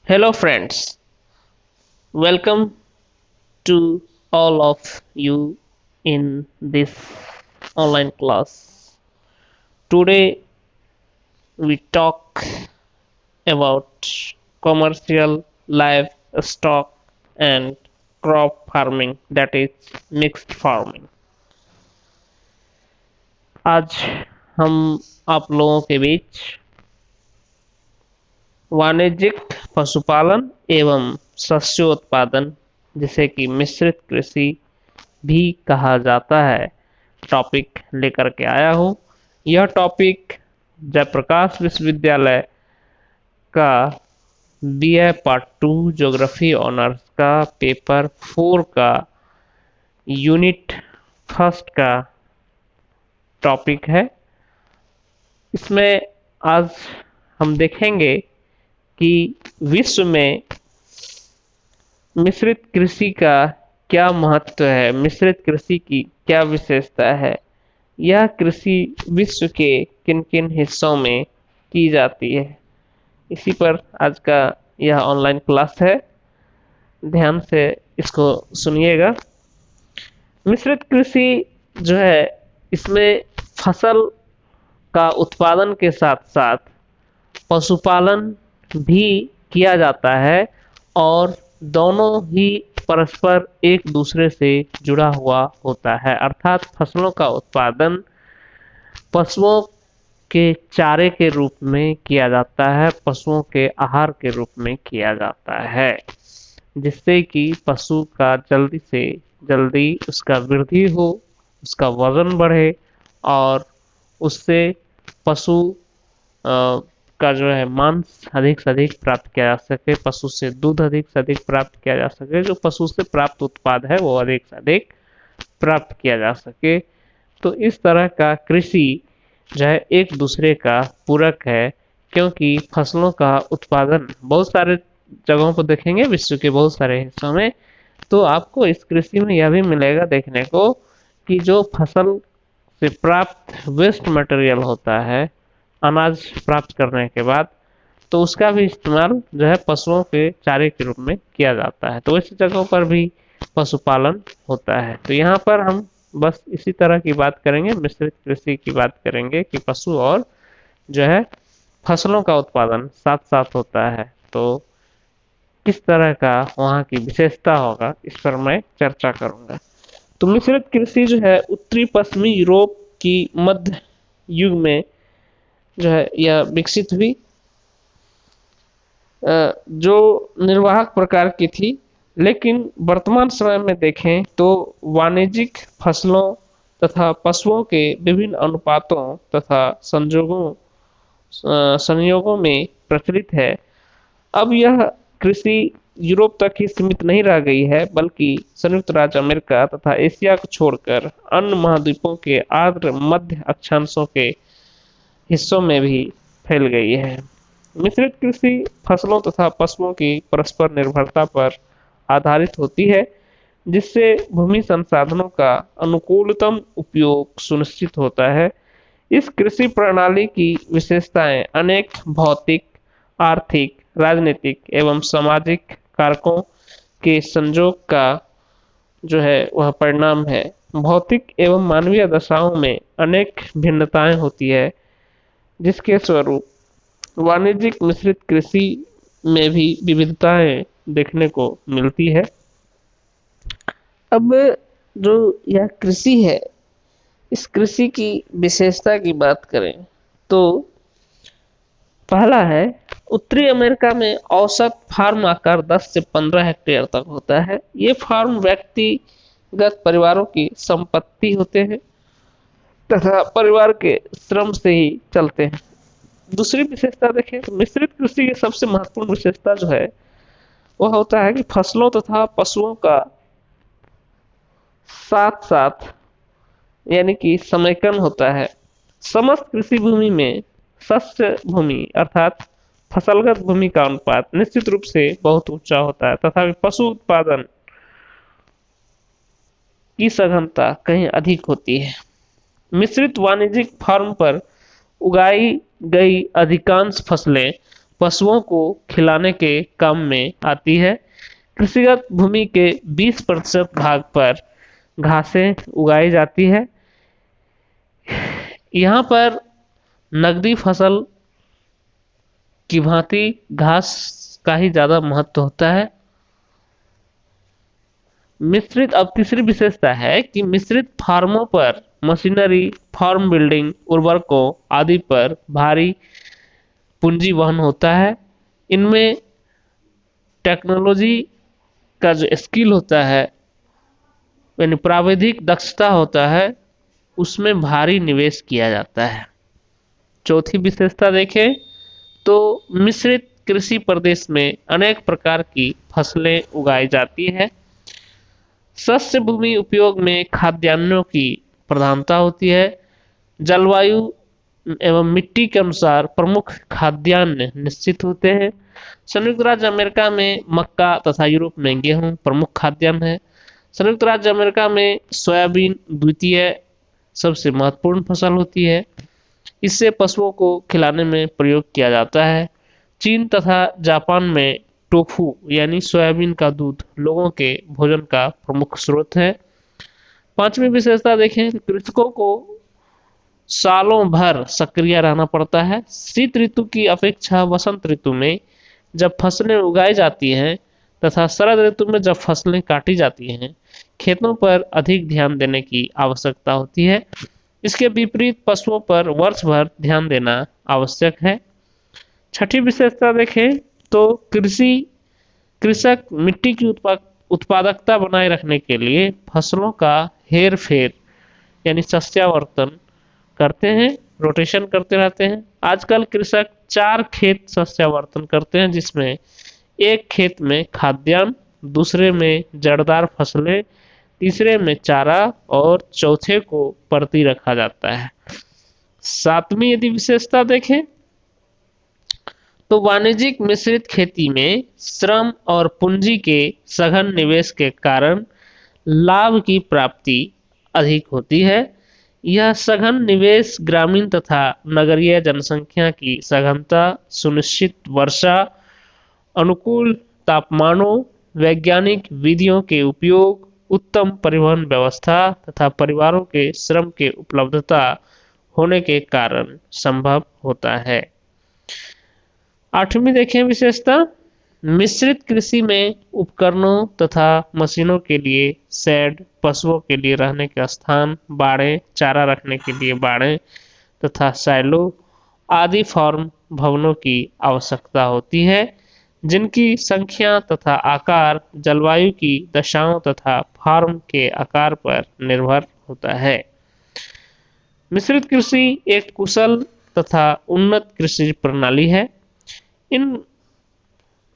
Hello, friends. Welcome to all of you in this online class. Today, we talk about commercial livestock and crop farming, that is, mixed farming. आज हम आप लोगों के बीच वाणिज्यिक पशुपालन एवं शस्योत्पादन, जिसे कि मिश्रित कृषि भी कहा जाता है, टॉपिक लेकर के आया हूँ। यह टॉपिक जयप्रकाश विश्वविद्यालय का BA पार्ट 2 ज्योग्राफी ऑनर्स का पेपर 4 का यूनिट फर्स्ट का टॉपिक है। इसमें आज हम देखेंगे कि विश्व में मिश्रित कृषि का क्या महत्व है, मिश्रित कृषि की क्या विशेषता है, यह कृषि विश्व के किन किन हिस्सों में की जाती है। इसी पर आज का यह ऑनलाइन क्लास है, ध्यान से इसको सुनिएगा। मिश्रित कृषि जो है, इसमें फसल का उत्पादन के साथ साथ पशुपालन भी किया जाता है और दोनों ही परस्पर एक दूसरे से जुड़ा हुआ होता है। अर्थात फसलों का उत्पादन पशुओं के चारे के रूप में किया जाता है, पशुओं के आहार के रूप में किया जाता है, जिससे कि पशु का जल्दी से जल्दी उसका वृद्धि हो, उसका वजन बढ़े और उससे पशु का जो है मांस अधिक से अधिक प्राप्त किया जा सके, पशु से दूध अधिक से अधिक प्राप्त किया जा सके, जो पशु से प्राप्त उत्पाद है वो अधिक से अधिक प्राप्त किया जा सके। तो इस तरह का कृषि जो है एक दूसरे का पूरक है, क्योंकि फसलों का उत्पादन बहुत सारे जगहों पर देखेंगे, विश्व के बहुत सारे हिस्सों में, तो आपको इस कृषि में यह भी मिलेगा देखने को कि जो फसल से प्राप्त वेस्ट मटेरियल होता है, अनाज प्राप्त करने के बाद, तो उसका भी इस्तेमाल जो है पशुओं के चारे के रूप में किया जाता है। तो ऐसी जगहों पर भी पशुपालन होता है। तो यहाँ पर हम बस इसी तरह की बात करेंगे, मिश्रित कृषि की बात करेंगे कि पशु और जो है फसलों का उत्पादन साथ साथ होता है, तो किस तरह का वहाँ की विशेषता होगा, इस पर मैं चर्चा करूंगा। तो मिश्रित कृषि जो है उत्तरी पश्चिमी यूरोप की मध्य युग में जो है यह विकसित हुई, जो निर्वाहक प्रकार की थी। लेकिन वर्तमान समय में देखें तो वाणिज्यिक फसलों तथा पशुओं के विभिन्न अनुपातों तथा संयोगों में प्रचलित है। अब यह कृषि यूरोप तक ही सीमित नहीं रह गई है, बल्कि संयुक्त राज्य अमेरिका तथा एशिया को छोड़कर अन्य महाद्वीपों के आर्द्र मध्य अक्षांशों के हिस्सों में भी फैल गई है। मिश्रित कृषि फसलों तथा पशुओं की परस्पर निर्भरता पर आधारित होती है, जिससे भूमि संसाधनों का अनुकूलतम उपयोग सुनिश्चित होता है। इस कृषि प्रणाली की विशेषताएं अनेक भौतिक, आर्थिक, राजनीतिक एवं सामाजिक कारकों के संयोग का जो है वह परिणाम है। भौतिक एवं मानवीय दशाओं में अनेक भिन्नताएं होती है, जिसके स्वरूप वाणिज्यिक मिश्रित कृषि में भी विविधताएं देखने को मिलती है। अब जो यह कृषि है, इस कृषि की विशेषता की बात करें तो पहला है, उत्तरी अमेरिका में औसत फार्म आकार 10 से 15 हेक्टेयर तक होता है। ये फार्म व्यक्तिगत परिवारों की संपत्ति होते हैं तथा परिवार के श्रम से ही चलते हैं। दूसरी विशेषता देखें तो मिश्रित कृषि की सबसे महत्वपूर्ण विशेषता जो है वह होता है कि फसलों तथा पशुओं का साथ साथ यानी कि समेकन होता है। समस्त कृषि भूमि में शस्य भूमि अर्थात फसलगत भूमि का अनुपात निश्चित रूप से बहुत ऊंचा होता है, तथा पशु उत्पादन की सघनता कहीं अधिक होती है। मिश्रित वाणिज्यिक फार्म पर उगाई गई अधिकांश फसलें पशुओं को खिलाने के काम में आती है। कृषिगत भूमि के 20% भाग पर घासें उगाई जाती है। यहाँ पर नकदी फसल की भांति घास का ही ज्यादा महत्व होता है। मिश्रित अब तीसरी विशेषता है कि मिश्रित फार्मों पर मशीनरी, फार्म बिल्डिंग, उर्वरकों आदि पर भारी पूंजी वहन होता है। इनमें टेक्नोलॉजी का जो स्किल होता है, यानी प्राविधिक दक्षता होता है, उसमें भारी निवेश किया जाता है। चौथी विशेषता देखें तो मिश्रित कृषि प्रदेश में अनेक प्रकार की फसलें उगाई जाती है। शस्य भूमि उपयोग में खाद्यान्नों की प्रधानता होती है। जलवायु एवं मिट्टी के अनुसार प्रमुख खाद्यान्न निश्चित होते हैं। संयुक्त राज्य अमेरिका में मक्का तथा यूरोप में गेहूं प्रमुख खाद्यान्न है। संयुक्त राज्य अमेरिका में सोयाबीन द्वितीय सबसे महत्वपूर्ण फसल होती है। इससे पशुओं को खिलाने में प्रयोग किया जाता है। चीन तथा जापान में टोफू यानी सोयाबीन का दूध लोगों के भोजन का प्रमुख स्रोत है। पांचवी विशेषता देखें, कृषकों को सालों भर सक्रिय रहना पड़ता है। शीत ऋतु की अपेक्षा वसंत ऋतु में जब फसलें उगाई जाती हैं तथा शरद ऋतु में जब फसलें काटी जाती हैं, खेतों पर अधिक ध्यान देने की आवश्यकता होती है। इसके विपरीत पशुओं पर वर्ष भर ध्यान देना आवश्यक है। छठी विशेषता देखें तो कृषक मिट्टी की उत्पादकता बनाए रखने के लिए फसलों का हेर फेर यानी सस्यावर्तन करते हैं, रोटेशन करते रहते हैं। आजकल कृषक 4 खेत सस्यावर्तन करते हैं, जिसमें एक खेत में खाद्यान्न, दूसरे में जड़दार फसलें, तीसरे में चारा और चौथे को परती रखा जाता है। सातवीं यदि विशेषता देखें तो वाणिज्यिक मिश्रित खेती में श्रम और पूंजी के सघन निवेश के कारण लाभ की प्राप्ति अधिक होती है। यह सघन निवेश ग्रामीण तथा नगरीय जनसंख्या की सघनता, सुनिश्चित वर्षा, अनुकूल तापमानों, वैज्ञानिक विधियों के उपयोग, उत्तम परिवहन व्यवस्था तथा परिवारों के श्रम के उपलब्धता होने के कारण संभव होता है। आठवीं देखें विशेषता, मिश्रित कृषि में उपकरणों तथा मशीनों के लिए शेड, पशुओं के लिए रहने का स्थान, बाड़े, चारा रखने के लिए बाड़े तथा साइलो आदि फार्म भवनों की आवश्यकता होती है, जिनकी संख्या तथा आकार जलवायु की दशाओं तथा फार्म के आकार पर निर्भर होता है। मिश्रित कृषि एक कुशल तथा उन्नत कृषि प्रणाली है। इन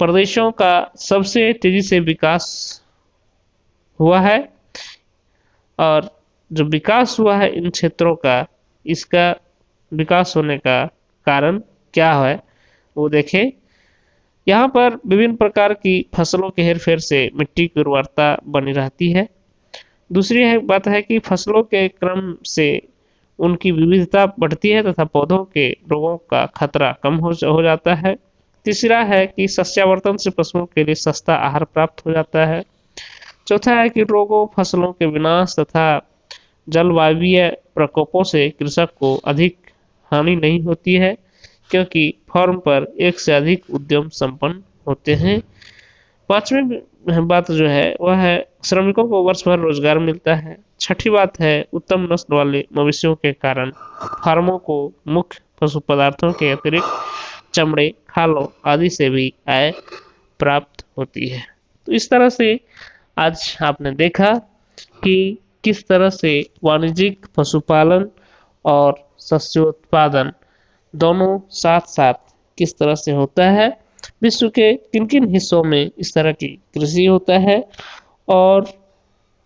प्रदेशों का सबसे तेजी से विकास हुआ है, और जो विकास हुआ है इन क्षेत्रों का, इसका विकास होने का कारण क्या है वो देखें। यहाँ पर विभिन्न प्रकार की फसलों के हेरफेर से मिट्टी की उर्वरता बनी रहती है। दूसरी बात है कि फसलों के क्रम से उनकी विविधता बढ़ती है तथा पौधों के रोगों का खतरा कम हो जाता है। तीसरा है कि सस्यावर्तन से पशुओं के लिए सस्ता आहार प्राप्त हो जाता है। चौथा है कि रोगों, फसलों के विनाश तथा जलवायु प्रकोपों से कृषक को अधिक हानि नहीं होती है, क्योंकि फॉर्म पर एक से अधिक उद्यम संपन्न होते हैं। पांचवी बात जो है वह है श्रमिकों को वर्ष भर रोजगार मिलता है। छठी बात है उत्तम नस्ल वाले मवेशियों के कारण फार्मों को मुख्य पशु पदार्थों के अतिरिक्त चमड़े, खालों आदि से भी आय प्राप्त होती है। तो इस तरह से आज आपने देखा कि किस तरह से वाणिज्यिक पशुपालन और शस्योत्पादन दोनों साथ साथ किस तरह से होता है, विश्व के किन किन हिस्सों में इस तरह की कृषि होता है और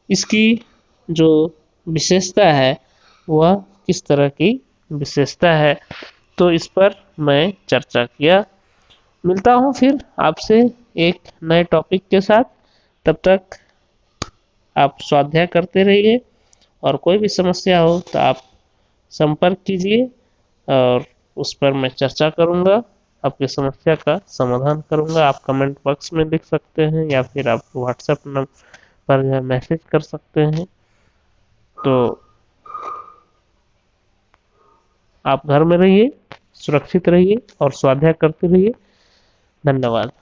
इसकी जो विशेषता है वह किस तरह की विशेषता है, तो इस पर मैं चर्चा किया। मिलता हूँ फिर आपसे एक नए टॉपिक के साथ। तब तक आप स्वाध्याय करते रहिए और कोई भी समस्या हो तो आप संपर्क कीजिए और उस पर मैं चर्चा करूँगा। आपकी समस्या का समाधान करूंगा। आप कमेंट बॉक्स में लिख सकते हैं या फिर आप व्हाट्सएप नंबर पर जो है मैसेज कर सकते हैं। तो आप घर में रहिए, सुरक्षित रहिए और स्वाध्याय करते रहिए। धन्यवाद।